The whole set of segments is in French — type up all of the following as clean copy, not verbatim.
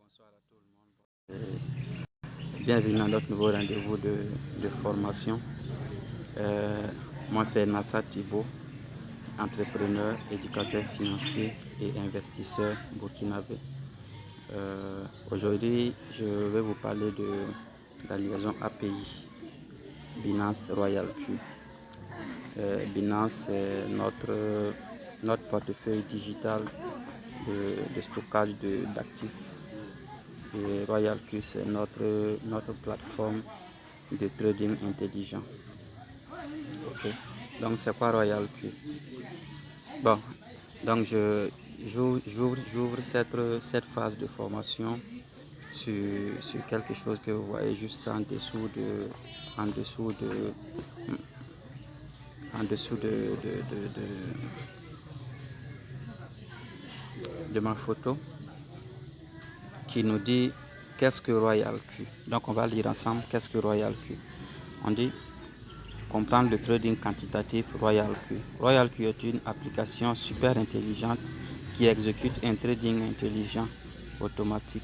Bonsoir à tout le monde. Bienvenue à notre nouveau rendez-vous de formation. Moi, c'est Nassa Thibault, entrepreneur, éducateur financier et investisseur burkinabé. Aujourd'hui, je vais vous parler de la liaison API Binance Royal Q. Binance, c'est notre portefeuille digital de stockage d'actifs. Et Royal Q, c'est notre plateforme de trading intelligent. Ok. Donc, c'est quoi Royal Q? Bon, donc j'ouvre cette phase de formation sur quelque chose que vous voyez juste en dessous de ma photo, qui nous dit qu'est-ce que Royal Q. Donc on va lire ensemble qu'est-ce que Royal Q. On dit comprendre le trading quantitatif Royal Q. Royal Q est une application super intelligente qui exécute un trading intelligent automatique,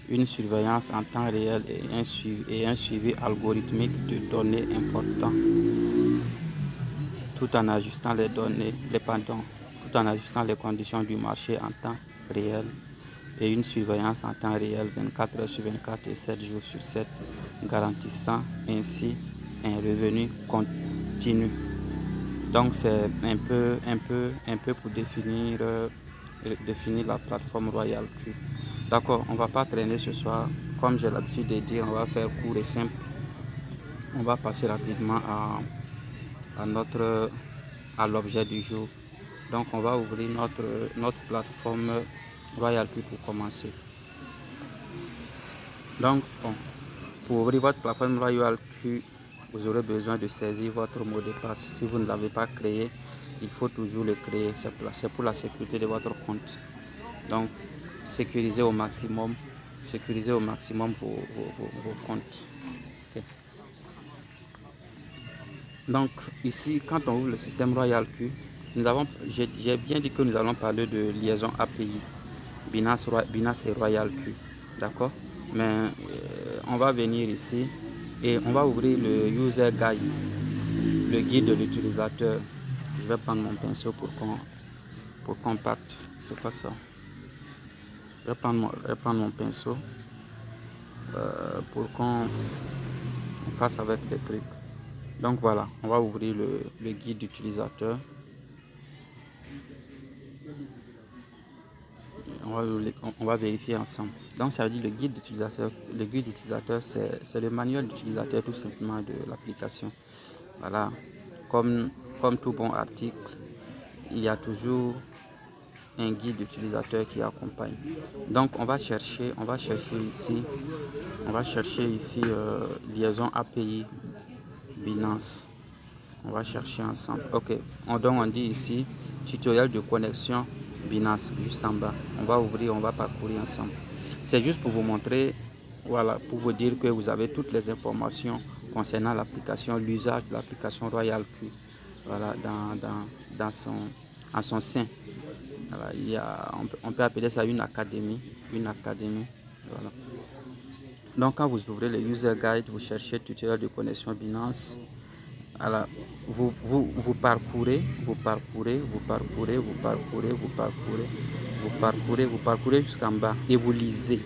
une surveillance en temps réel et un suivi algorithmique de données importantes, tout en ajustant tout en ajustant les conditions du marché en temps réel, et une surveillance en temps réel 24 heures sur 24 et 7 jours sur 7, garantissant ainsi un revenu continu. Donc c'est un peu pour définir la plateforme Royal Q. D'accord, on va pas traîner ce soir. Comme j'ai l'habitude de dire, on va faire court et simple. On va passer rapidement à l'objet du jour. Donc on va ouvrir notre plateforme Royal Q pour commencer. Donc bon, pour ouvrir votre plateforme Royal Q, vous aurez besoin de saisir votre mot de passe. Si vous ne l'avez pas créé, il faut toujours le créer. C'est pour la sécurité de votre compte. Donc sécurisez au maximum vos comptes. Okay. Donc ici, quand on ouvre le système Royal Q, j'ai bien dit que nous allons parler de liaison API Binance et Royal Q, d'accord. Mais on va venir ici et on va ouvrir le User Guide, le guide de l'utilisateur. Je vais prendre mon pinceau pour qu'on parte. C'est quoi ça? Je vais prendre mon pinceau pour qu'on fasse avec des trucs. Donc voilà, on va ouvrir le guide d'utilisateur. On va vérifier ensemble. Donc ça veut dire le guide d'utilisateur. Le guide d'utilisateur, c'est le manuel d'utilisateur tout simplement de l'application. Voilà, comme tout bon article, il y a toujours un guide d'utilisateur qui accompagne. Donc on va chercher ici liaison API Binance. On va chercher ensemble. Ok, donc on dit ici tutoriel de connexion Binance juste en bas. On va ouvrir, on va parcourir ensemble. C'est juste pour vous montrer, voilà, pour vous dire que vous avez toutes les informations concernant l'application, l'usage de l'application Royal Q. Voilà, en son sein. Voilà, on peut appeler ça une académie. Voilà. Donc quand vous ouvrez le user guide, vous cherchez tutoriel de connexion Binance. Alors, vous parcourez jusqu'en bas et vous lisez.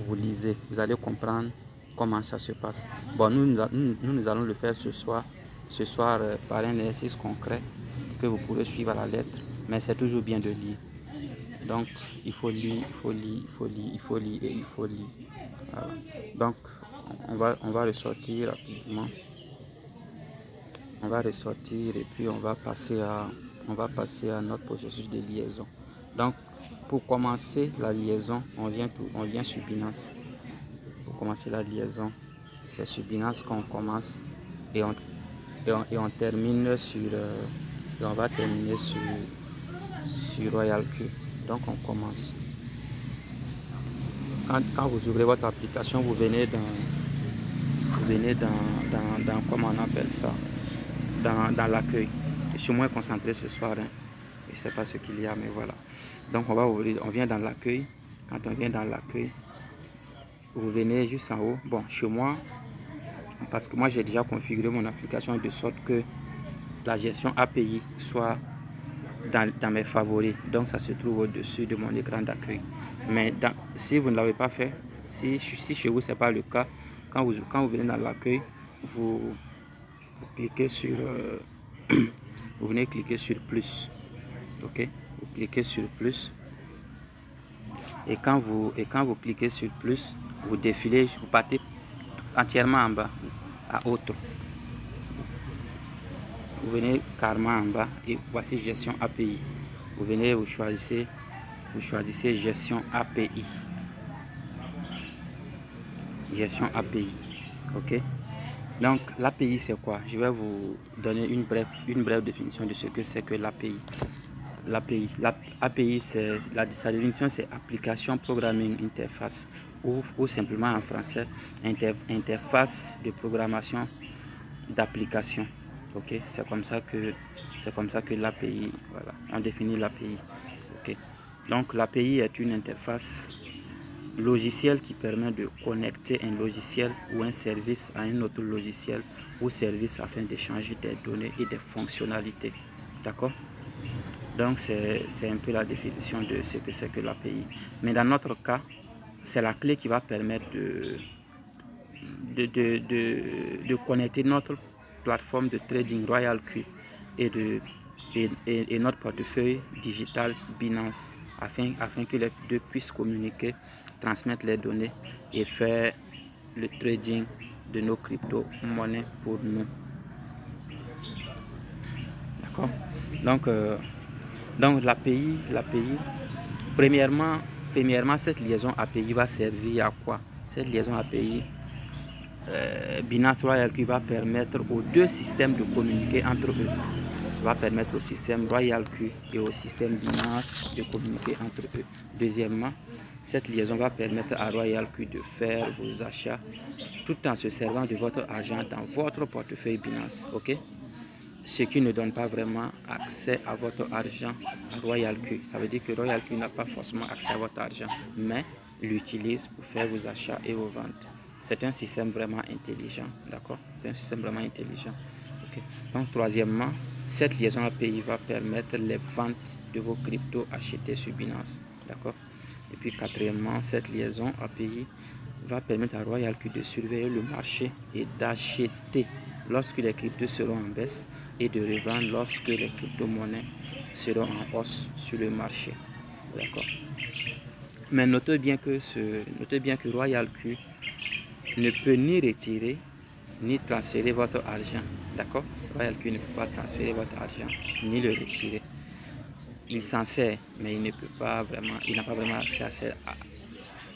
Vous allez comprendre comment ça se passe. Bon, nous allons le faire ce soir par un exercice concret que vous pourrez suivre à la lettre, mais c'est toujours bien de lire. Donc, il faut lire. Voilà. Donc, on va ressortir rapidement. On va ressortir et puis on va passer à notre processus de liaison. Donc pour commencer la liaison, on vient sur Binance. Pour commencer la liaison, c'est sur Binance qu'on commence et on termine on va terminer sur Royal Q. Donc on commence. Quand vous ouvrez votre application, vous venez dans comment on appelle ça, dans l'accueil. Je suis moins concentré ce soir. Je ne sais pas ce qu'il y a, mais voilà. Donc on va ouvrir, on vient dans l'accueil. Quand on vient dans l'accueil, vous venez juste en haut. Bon, chez moi, parce que moi j'ai déjà configuré mon application de sorte que la gestion API soit dans mes favoris. Donc ça se trouve au-dessus de mon écran d'accueil. Mais si vous ne l'avez pas fait, si chez vous ce n'est pas le cas, quand vous venez dans l'accueil, vous cliquez sur vous venez cliquer sur plus. Ok, vous cliquez sur plus. Et quand vous cliquez sur plus, vous défilez, vous partez entièrement en bas à autre. Vous venez carrément en bas et voici gestion API. Vous venez, vous choisissez gestion API. Gestion API. Ok. Donc l'API c'est quoi? Je vais vous donner une brève définition de ce que c'est que l'API. L'API, sa définition c'est Application Programming Interface ou simplement en français interface de programmation d'application. Ok, c'est comme ça que l'API, voilà, on définit l'API. Ok, donc l'API est une interface logicielle qui permet de connecter un logiciel ou un service à un autre logiciel ou service afin d'échanger des données et des fonctionnalités. D'accord? Donc c'est un peu la définition de ce que c'est que l'API. Mais dans notre cas, c'est la clé qui va permettre de connecter notre plateforme de trading RoyalQ et notre portefeuille digital Binance afin que les deux puissent communiquer, transmettre les données et faire le trading de nos crypto-monnaies pour nous. D'accord? Donc l'API, premièrement, cette liaison API va servir à quoi? Cette liaison API, Binance RoyalQ va permettre aux deux systèmes de communiquer entre eux. Va permettre au système RoyalQ et au système Binance de communiquer entre eux. Deuxièmement, cette liaison va permettre à RoyalQ de faire vos achats tout en se servant de votre argent dans votre portefeuille Binance. Ok? Ce qui ne donne pas vraiment accès à votre argent à RoyalQ. Ça veut dire que RoyalQ n'a pas forcément accès à votre argent, mais l'utilise pour faire vos achats et vos ventes. C'est un système vraiment intelligent, d'accord? C'est un système vraiment intelligent. Okay. Donc, troisièmement, cette liaison API va permettre les ventes de vos cryptos achetés sur Binance, d'accord? Et puis, quatrièmement, cette liaison API va permettre à RoyalQ de surveiller le marché et d'acheter lorsque les cryptos seront en baisse et de revendre lorsque les crypto-monnaies seront en hausse sur le marché. D'accord. Mais notez bien que RoyalQ ne peut ni retirer ni transférer votre argent. D'accord. RoyalQ ne peut pas transférer votre argent ni le retirer. Il s'en sert, mais il n'a pas vraiment accès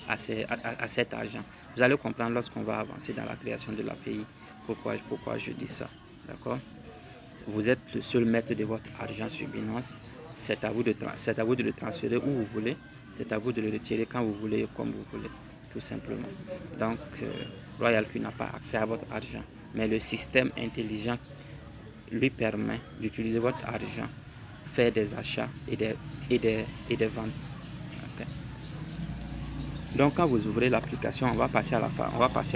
à cet argent. Vous allez comprendre lorsqu'on va avancer dans la création de l'API pourquoi je dis ça. D'accord. Vous êtes le seul maître de votre argent sur Binance. C'est à vous de le transférer où vous voulez. C'est à vous de le retirer quand vous voulez et comme vous voulez. Tout simplement. Donc, RoyalQ n'a pas accès à votre argent. Mais le système intelligent lui permet d'utiliser votre argent, faire des achats et des ventes. Okay. Donc, quand vous ouvrez l'application, on va passer à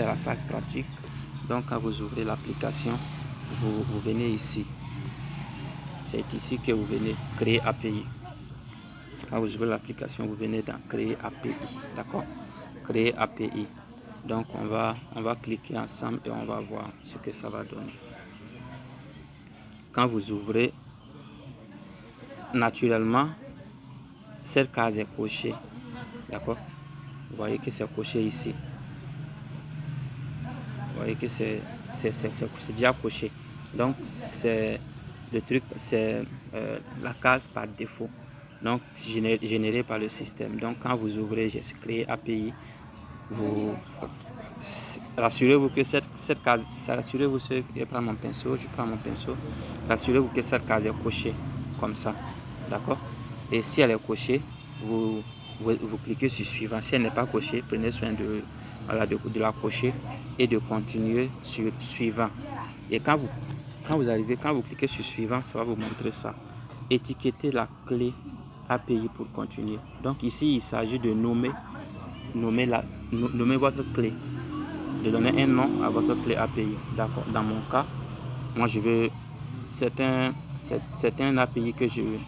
la phase pratique. Donc, quand vous ouvrez l'application, vous venez ici. C'est ici que vous venez créer API. Quand vous ouvrez l'application, vous venez dans créer API. D'accord? Créer API. Donc on va cliquer ensemble et on va voir ce que ça va donner. Quand vous ouvrez, naturellement, cette case est cochée. D'accord? Vous voyez que c'est coché ici. Vous voyez que c'est déjà coché. Donc c'est le truc, c'est la case par défaut. Donc générée par le système. Donc quand vous ouvrez j'ai créé API, vous rassurez-vous que cette case, rassurez-vous, je prends mon pinceau, rassurez-vous que cette case est cochée comme ça, d'accord? Et si elle est cochée, vous cliquez sur suivant. Si elle n'est pas cochée, prenez soin de la cocher et de continuer sur suivant. Et quand vous cliquez sur suivant, ça va vous montrer ça. étiqueter la clé API pour continuer. Donc ici, il s'agit de nommer votre clé, de donner un nom à votre clé API. D'accord. Dans mon cas, moi je veux, c'est un API que je veux.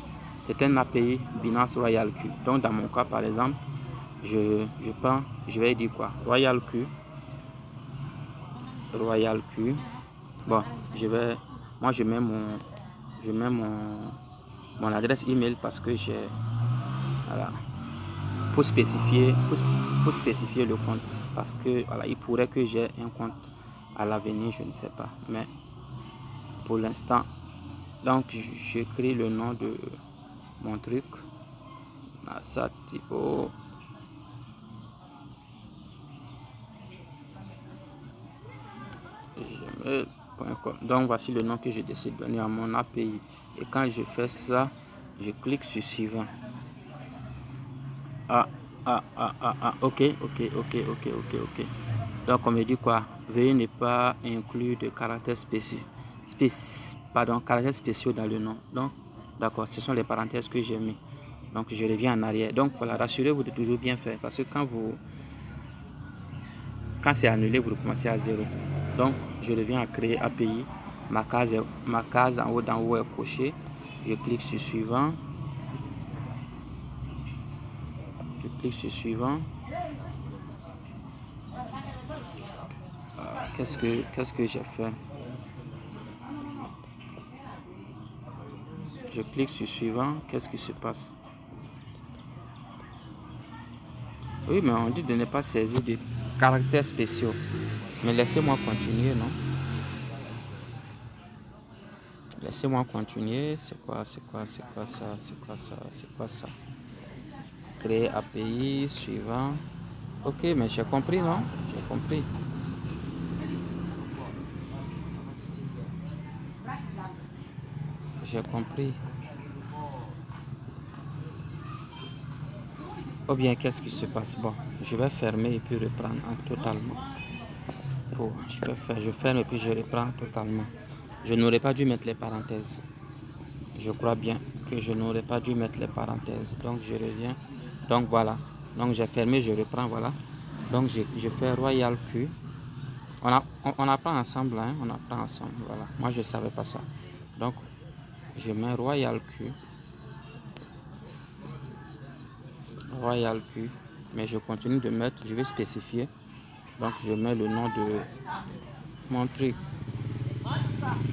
C'est un API Binance Royal Q. Donc dans mon cas, par exemple, je vais dire quoi? Royal Q. Bon, moi je mets mon adresse email parce que j'ai, voilà, pour spécifier le compte, parce que voilà, il pourrait que j'ai un compte à l'avenir, je ne sais pas, mais pour l'instant, donc j'écris le nom de mon truc, Masatibo. Donc voici le nom que je décide de donner à mon API. Et quand je fais ça, je clique sur suivant. Ok. Donc on me dit quoi? Veuillez ne pas inclure de caractères caractères spéciaux dans le nom. Donc d'accord, ce sont les parenthèses que j'ai mis. Donc je reviens en arrière. Donc voilà, rassurez-vous de toujours bien faire, parce que quand c'est annulé, vous recommencez à zéro. Donc je reviens à créer API. Ma case en haut d'en haut est cochée. Je clique sur suivant. Qu'est-ce que j'ai fait? Je clique sur suivant. Qu'est-ce qui se passe? Oui, mais on dit de ne pas saisir de caractères spéciaux. Mais laissez-moi continuer, non? Laissez-moi continuer. C'est quoi ça? Créer API, suivant. Ok, mais j'ai compris, non? J'ai compris. Ou bien, qu'est-ce qui se passe? Bon, je vais fermer et puis reprendre totalement. Je ferme et puis je reprends totalement. Je n'aurais pas dû mettre les parenthèses. Je crois bien que je n'aurais pas dû mettre les parenthèses. Donc, je reviens. Donc, voilà. Donc, j'ai fermé, je reprends, voilà. Donc, je fais Royal Q. On apprend ensemble, hein. On apprend ensemble, voilà. Moi, je ne savais pas ça. Donc, je mets Royal Q. Mais je continue de mettre, je vais spécifier. Donc, je mets le nom de mon truc.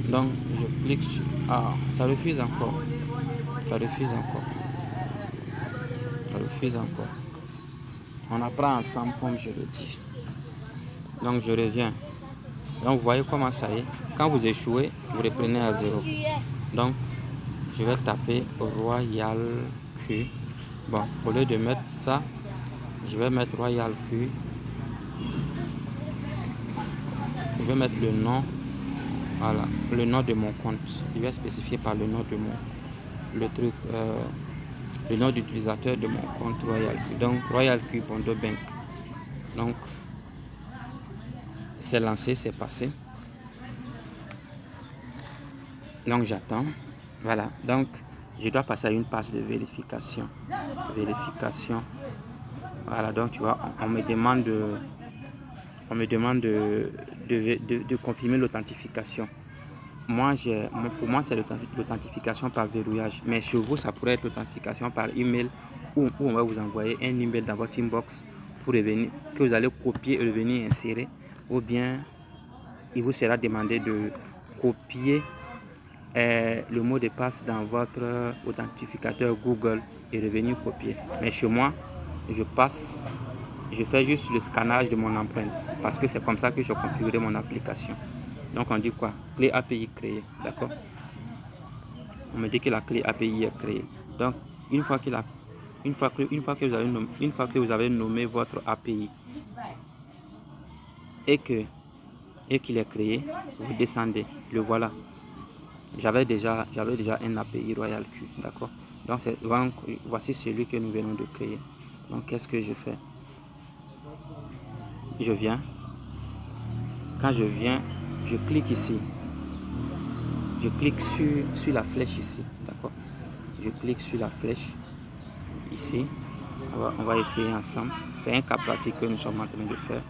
Donc, je clique sur... Ah, ça refuse encore. On apprend ensemble, comme je le dis. Donc, je reviens. Donc, vous voyez comment ça est. Quand vous échouez, vous reprenez à zéro. Donc, je vais taper Royal Q. Bon, au lieu de mettre ça, je vais mettre Royal Q. Je vais mettre le nom. Voilà, le nom de mon compte. Je vais spécifier par le nom de le nom d'utilisateur de mon compte Royal Q. Donc, Royal Q Bondo Bank. Donc, c'est lancé, c'est passé. Donc, j'attends. Voilà. Donc, je dois passer à une page de vérification. Voilà. Donc, tu vois, on me demande de confirmer l'authentification. Pour moi, c'est l'authentification par verrouillage. Mais chez vous, ça pourrait être l'authentification par email, où on va vous envoyer un email dans votre inbox que vous allez copier et revenir insérer. Ou bien, il vous sera demandé de copier le mot de passe dans votre authentificateur Google et revenir copier. Mais chez moi, je fais juste le scannage de mon empreinte, parce que c'est comme ça que je configure mon application. Donc on dit quoi? Clé API créée, d'accord? On me dit que la clé API est créée. Donc une fois que vous avez nommé votre API et qu'il est créé, vous descendez. Le voilà. J'avais déjà un API Royal Q, d'accord? Donc voici celui que nous venons de créer. Donc qu'est-ce que je fais? Je viens. Quand je viens, je clique ici. Je clique sur la flèche ici, d'accord? je clique sur la flèche ici. On va essayer ensemble. C'est un cas pratique que nous sommes en train de faire.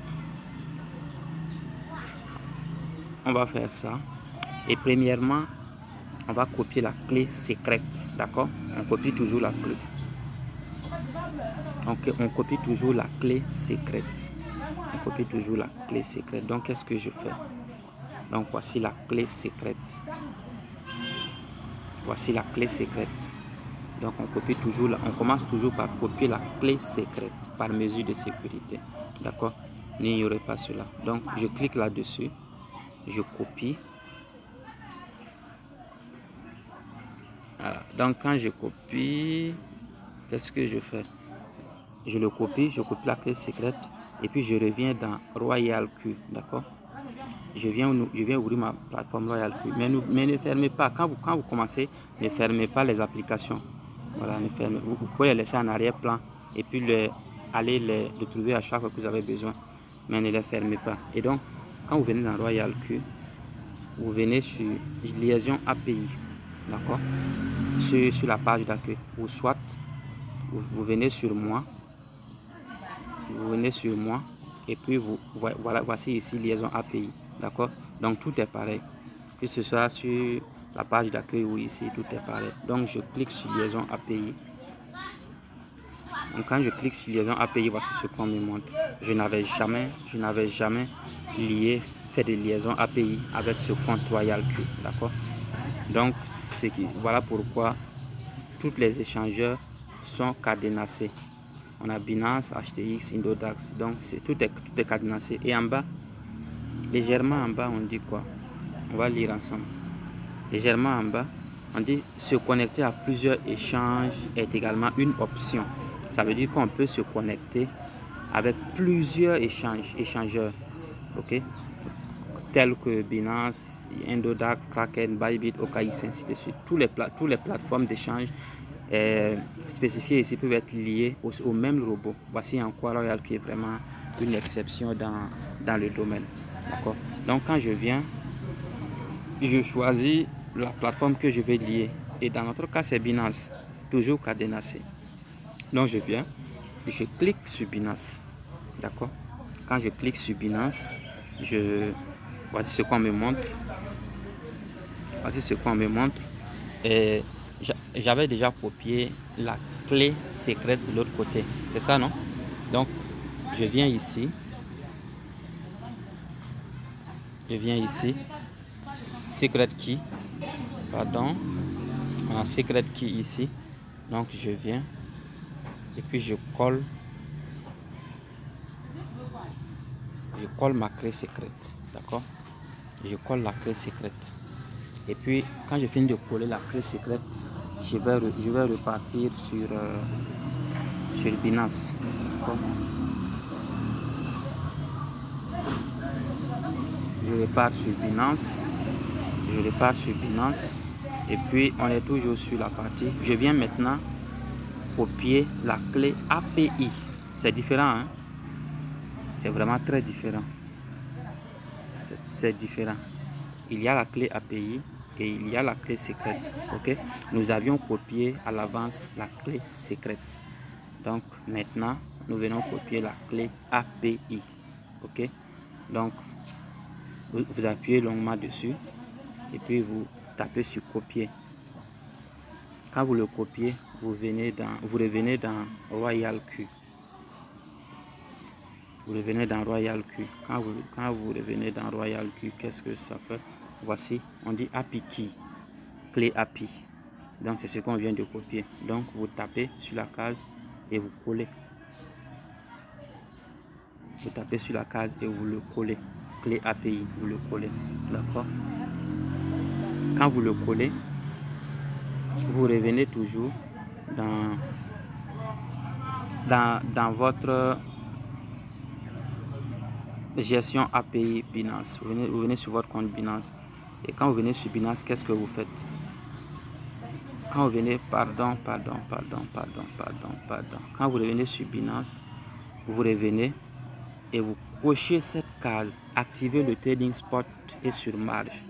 On va faire ça. Et premièrement, on va copier la clé secrète. D'accord? On copie toujours la clé. On copie toujours la clé secrète. On copie toujours la clé secrète. Donc, qu'est-ce que je fais? Donc, voici la clé secrète. Voici la clé secrète. Donc, on commence toujours par copier la clé secrète par mesure de sécurité. D'accord? N'ignorez pas cela. Donc, je clique là-dessus. Je copie. Voilà. Donc, quand je copie, qu'est-ce que je fais? Je le copie, je copie la clé secrète et puis je reviens dans Royal Q. D'accord? Je viens ouvrir ma plateforme Royal Q. Mais ne fermez pas. Quand vous commencez, ne fermez pas les applications. Voilà, ne fermez. Vous pouvez les laisser en arrière-plan et puis aller les trouver à chaque fois que vous avez besoin. Mais ne les fermez pas. Et donc, quand vous venez dans Royal Q, vous venez sur liaison API. D'accord? Sur la page d'accueil. Ou soit, vous venez sur moi. Vous venez sur moi. Et puis, voici ici liaison API. D'accord? Donc, tout est pareil. Que ce soit sur la page d'accueil ou ici, tout est pareil. Donc, je clique sur liaison API. Donc, quand je clique sur liaison API, voici ce qu'on me montre. Je n'avais jamais fait de liaison API avec ce compte Royal Q. D'accord? Donc, voilà pourquoi tous les échangeurs sont cadenassés. On a Binance, HTX, Indodax. Donc, tout est cadenassé. Et en bas, légèrement en bas, on dit quoi? On va lire ensemble. Légèrement en bas, on dit se connecter à plusieurs échanges est également une option. Ça veut dire qu'on peut se connecter avec plusieurs échangeurs, ok, tels que Binance, Indodax, Kraken, Bybit, OKX, ainsi de suite. Tous les plateformes d'échange spécifiées ici peuvent être liées au même robot. Voici encore Royal qui est vraiment une exception dans le domaine. D'accord. Donc quand je viens, je choisis la plateforme que je vais lier. Et dans notre cas, c'est Binance, toujours cadenassé. Donc je viens, je clique sur Binance. D'accord. Quand je clique sur Binance, voici ce qu'on me montre. Voici ce qu'on me montre. Et j'avais déjà copié la clé secrète de l'autre côté. C'est ça, non? Donc, je viens ici. Je viens ici. Secret key. Pardon. On a secret key ici. Donc, je viens. Et puis, je colle. Je colle ma clé secrète. D'accord? Je colle la clé secrète. Et puis, quand je finis de coller la clé secrète, je vais repartir sur Binance. Je repars sur Binance. Et puis, on est toujours sur la partie. Je viens maintenant copier la clé API. C'est différent, hein? C'est vraiment très différent. C'est différent. Il y a la clé API et il y a la clé secrète. Ok, nous avions copié à l'avance la clé secrète. Donc maintenant, nous venons copier la clé API. Ok, donc vous appuyez longuement dessus et puis vous tapez sur copier. Quand vous le copiez, vous revenez dans Royal Q. Vous revenez dans Royal Q. Quand vous revenez dans Royal Q, qu'est-ce que ça fait? Voici, on dit API Key, clé API. Donc c'est ce qu'on vient de copier. Donc vous tapez sur la case et vous collez. Vous tapez sur la case et vous le collez. Clé API, vous le collez. D'accord? Quand vous le collez, vous revenez toujours dans votre gestion API Binance. Vous venez sur votre compte Binance. Et quand vous venez sur Binance, qu'est-ce que vous faites? Quand vous venez, pardon. Quand vous revenez sur Binance, vous revenez et vous cochez cette case. Activez le trading spot et sur marge.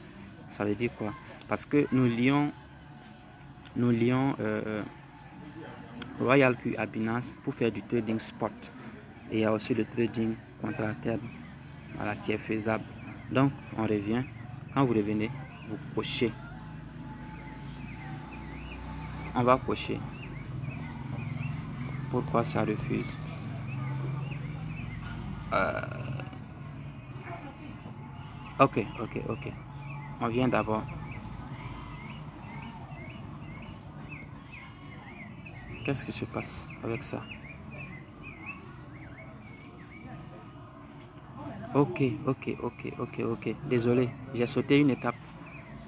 Ça veut dire quoi? Parce que nous lions nous lions Royal Q à Binance pour faire du trading spot. Et il y a aussi le trading contrat terme, voilà, qui est faisable. Donc, on revient. Quand vous revenez, vous cochez. On va cocher. Pourquoi ça refuse? Ok. On vient d'abord. Qu'est-ce qui se passe avec ça? Ok. Désolé, j'ai sauté une étape.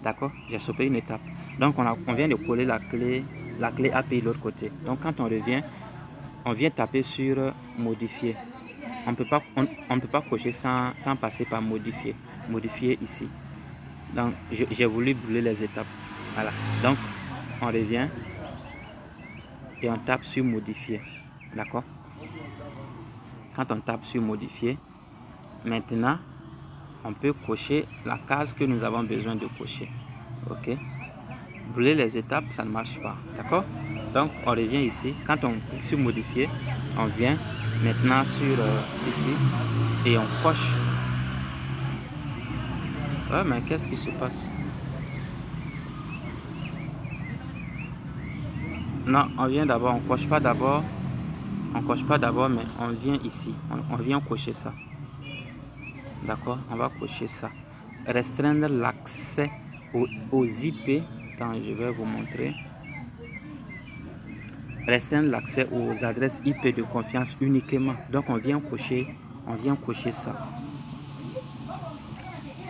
D'accord? J'ai sauté une étape. Donc, on vient de coller la clé API de l'autre côté. Donc, quand on revient, on vient taper sur modifier. On ne peut pas cocher sans passer par modifier. Modifier ici. Donc, j'ai voulu brûler les étapes. Voilà. Donc, on revient et on tape sur modifier. D'accord? Quand on tape sur modifier, maintenant, on peut cocher la case que nous avons besoin de cocher. Ok? Brûler les étapes, ça ne marche pas. D'accord? Donc, on revient ici. Quand on clique sur modifier, on vient maintenant sur ici et on coche. Ouais, mais qu'est-ce qui se passe? Non, on vient d'abord, on coche pas d'abord, mais on vient ici, on vient cocher ça. D'accord? On va cocher ça. Restreindre l'accès aux IP. Attends, je vais vous montrer. Restreindre l'accès aux adresses IP de confiance uniquement. Donc on vient cocher ça.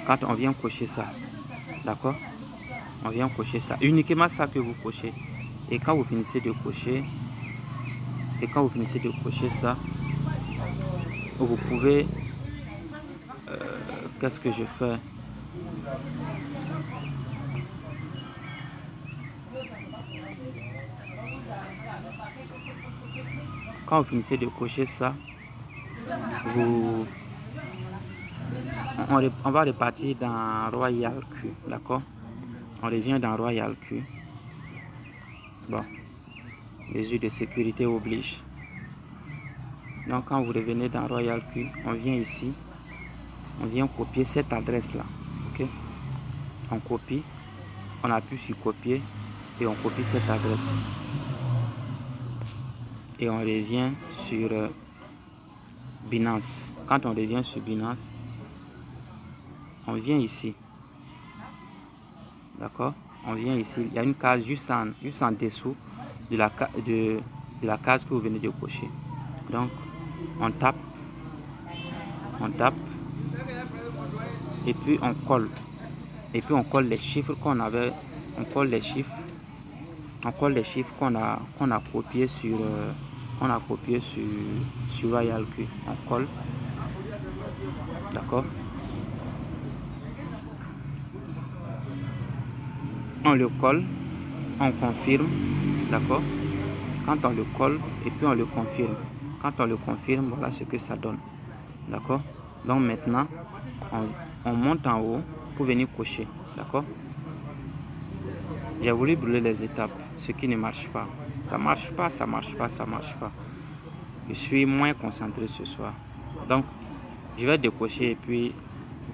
Quand on vient cocher ça, d'accord? On vient cocher ça. Uniquement ça que vous cochez. Et quand vous finissez de cocher, ça, vous pouvez qu'est-ce que je fais? Quand vous finissez de cocher ça, on va repartir dans Royal Q, d'accord? On revient dans Royal Q. Bon, mesure de sécurité oblige. Donc quand vous revenez dans Royal Q, on vient ici, on vient copier cette adresse là, ok? On copie, on appuie sur copier et on copie cette adresse. Et on revient sur Binance. Quand on revient sur Binance, on vient ici, d'accord? On vient ici, il y a une case juste en dessous de la case que vous venez de cocher. Donc on tape et puis on colle. Et puis on colle les chiffres qu'on avait, on colle les chiffres qu'on a copié sur Royal Q. On colle, d'accord? On le colle, on confirme, d'accord? Quand on le colle et puis on le confirme. Quand on le confirme, voilà ce que ça donne, d'accord? Donc maintenant, on monte en haut pour venir cocher, d'accord? J'ai voulu brûler les étapes, ce qui ne marche pas. Ça marche pas. Je suis moins concentré ce soir. Donc, je vais décocher et puis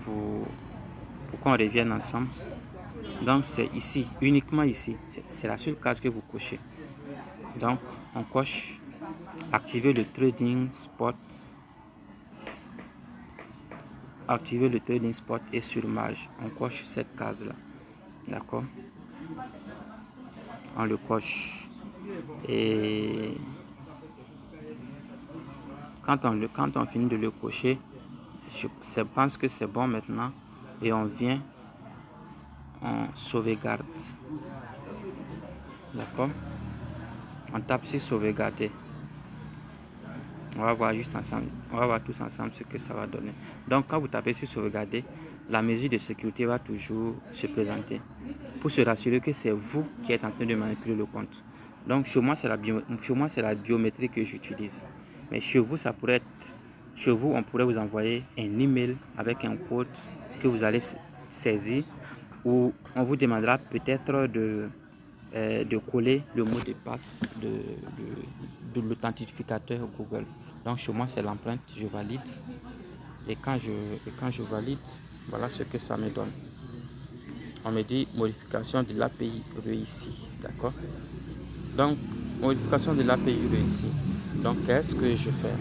pour qu'on revienne ensemble. Donc, c'est ici, uniquement ici. C'est la seule case que vous cochez. Donc, on coche activer le trading spot. Activer le trading spot et sur marge. On coche cette case là. D'accord? On le coche. Et quand on finit de le cocher, je pense que c'est bon maintenant. Et on vient, on sauvegarde. D'accord? On tape sur sauvegarder. On va voir juste ensemble. On va voir tous ensemble ce que ça va donner. Donc quand vous tapez sur sauvegarder, la mesure de sécurité va toujours se présenter pour se rassurer que c'est vous qui êtes en train de manipuler le compte. Donc chez moi, c'est la biométrie que j'utilise. Mais chez vous, ça pourrait être... Chez vous, on pourrait vous envoyer un email avec un code que vous allez saisir, ou on vous demandera peut-être de coller le mot de passe de l'authentificateur Google. Donc chez moi c'est l'empreinte, je valide. Et quand je valide, voilà ce que ça me donne. On me dit modification de l'API réussie. D'accord? Donc, modification de l'API réussie. Donc, qu'est-ce que je fais?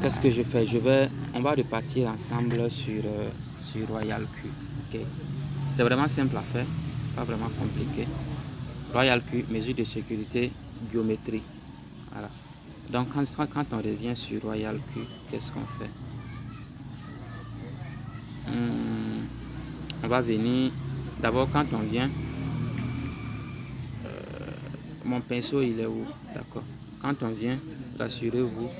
Qu'est-ce que je fais? On va repartir ensemble sur Royal Q. Okay? C'est vraiment simple à faire, pas vraiment compliqué. Royal Q, mesure de sécurité, biométrie. Voilà. Donc, quand on revient sur Royal Q, qu'est-ce qu'on fait? On va venir, d'abord quand on vient, mon pinceau il est où? D'accord. Quand on vient, rassurez-vous,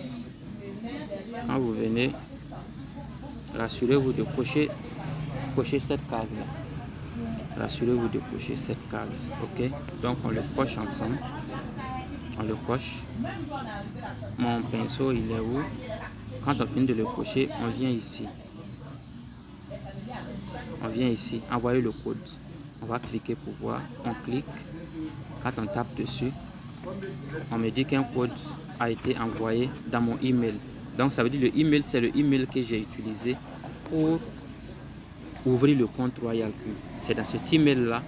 quand vous venez, rassurez-vous de cocher cette case là. Rassurez-vous de cocher cette case. Ok? Donc on le coche ensemble. On le coche. Mon pinceau il est où? Quand on finit de le cocher, on vient ici. On vient ici, envoyer le code. On va cliquer pour voir. On clique. Quand on tape dessus, on me dit qu'un code a été envoyé dans mon email. Donc ça veut dire le email, c'est le email que j'ai utilisé pour ouvrir le compte Royal Q. C'est dans cet email là,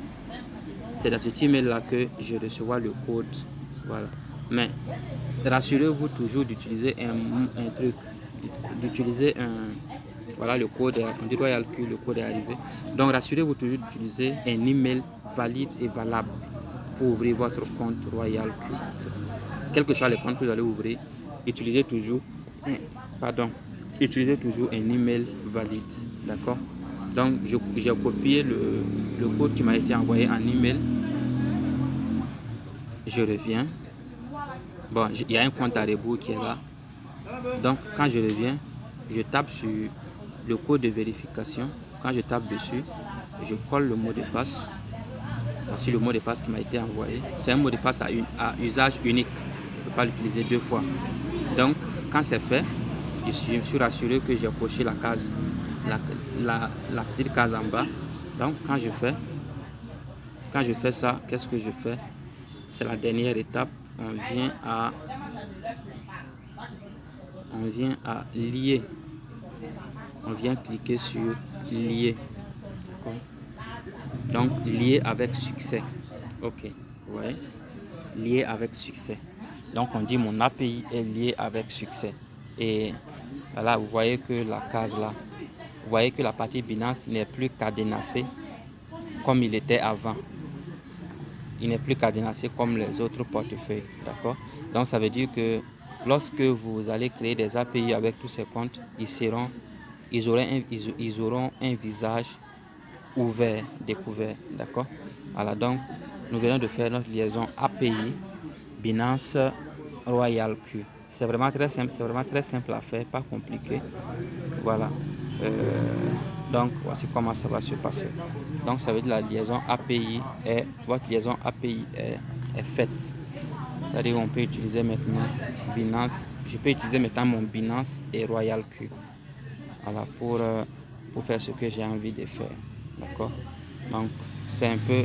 que je recevrai le code. Voilà. Mais rassurez-vous toujours d'utiliser un truc, d'utiliser voilà le code, on dit Royal Q, le code est arrivé. Donc rassurez-vous toujours d'utiliser un email valide et valable pour ouvrir votre compte Royal Q. Quel que soit le compte que vous allez ouvrir, utilisez toujours un email valide. D'accord? Donc j'ai copié le code qui m'a été envoyé en email. Je reviens. Bon, il y a un compte à rebours qui est là. Donc quand je reviens, je tape sur le code de vérification. Quand je tape dessus, je colle le mot de passe. Voici le mot de passe qui m'a été envoyé. C'est un mot de passe à usage unique. Je ne peux pas l'utiliser deux fois. Donc, quand c'est fait, je me suis rassuré que j'ai coché la case, la petite case en bas. Donc, quand je fais ça, qu'est-ce que je fais? C'est la dernière étape. On vient à lier. On vient cliquer sur lier. Donc, lier avec succès. Ok, vous voyez? Lié avec succès. Donc, on dit mon API est lié avec succès. Et voilà, vous voyez que la case là, vous voyez que la partie Binance n'est plus cadenassée comme il était avant. Il n'est plus cadenassé comme les autres portefeuilles. D'accord? Donc, ça veut dire que lorsque vous allez créer des API avec tous ces comptes, ils auront un visage ouvert, découvert. D'accord? Voilà, donc nous venons de faire notre liaison API Binance Royal Q. C'est vraiment très simple à faire, pas compliqué. Voilà. Donc voici comment ça va se passer. Donc ça veut dire la liaison API votre liaison API est faite. C'est-à-dire on peut utiliser maintenant Binance. Je peux utiliser maintenant mon Binance et Royal Q. Voilà, pour faire ce que j'ai envie de faire. D'accord? Donc c'est un peu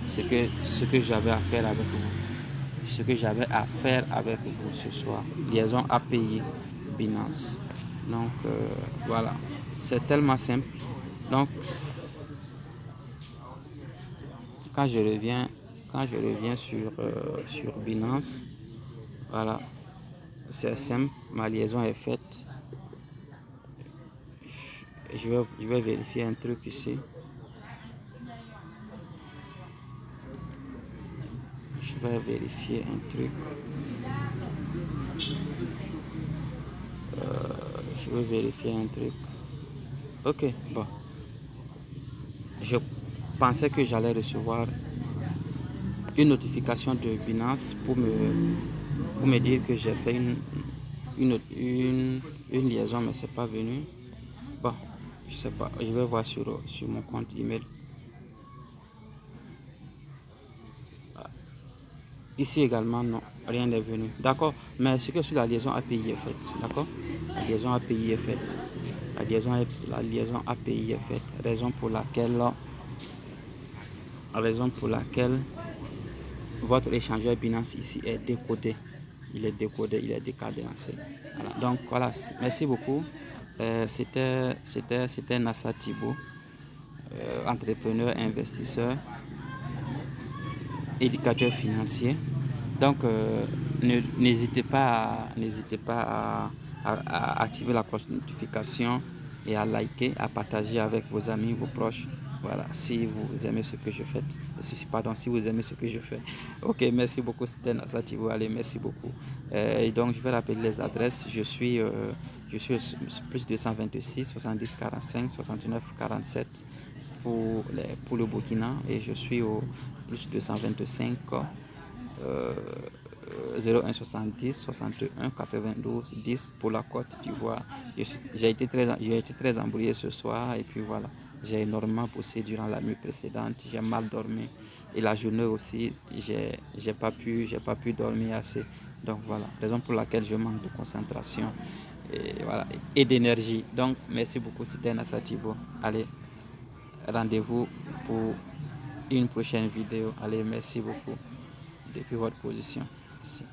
ce que j'avais à faire avec vous. Ce que j'avais à faire avec vous ce soir. Liaison API Binance. Donc voilà, c'est tellement simple. Donc quand je reviens sur Binance, voilà, c'est simple, ma liaison est faite. Je vais vérifier un truc ici. Je vais vérifier un truc. Je vais vérifier un truc. Ok, bon. Je pensais que j'allais recevoir une notification de Binance pour me dire que j'ai fait une liaison, mais c'est pas venu. Bon, je sais pas. Je vais voir sur mon compte email. Ici également, non, rien n'est venu. D'accord, mais ce que sur la liaison API est faite. D'accord, la liaison API est faite. La liaison API est faite. Raison pour laquelle raison pour laquelle votre échangeur Binance ici est décodé. Il est décodé, il est décadencé. Voilà. Donc voilà, merci beaucoup. C'était Nassa Thibault, entrepreneur, investisseur, éducateur financier. Donc n'hésitez pas à activer la cloche de notification et à liker, à partager avec vos amis, vos proches. Voilà, si vous aimez ce que je fais. Pardon, si vous aimez ce que je fais. Ok, merci beaucoup, c'était Nassa Thibault. Allez, merci beaucoup. Et donc, je vais rappeler les adresses. Je suis plus 226 70 45 69 47 pour le Burkina et je suis au plus 225 01 70 61 92 10 pour la Côte d'Ivoire. J'ai été très embrouillé ce soir et puis voilà, j'ai énormément bossé durant la nuit précédente, j'ai mal dormi et la journée aussi, j'ai pas pu dormir assez. Donc voilà, raison pour laquelle je manque de concentration et voilà, et d'énergie. Donc merci beaucoup, c'était Nassa Thibault. Allez, rendez-vous pour une prochaine vidéo. Allez, merci beaucoup depuis votre position. Merci.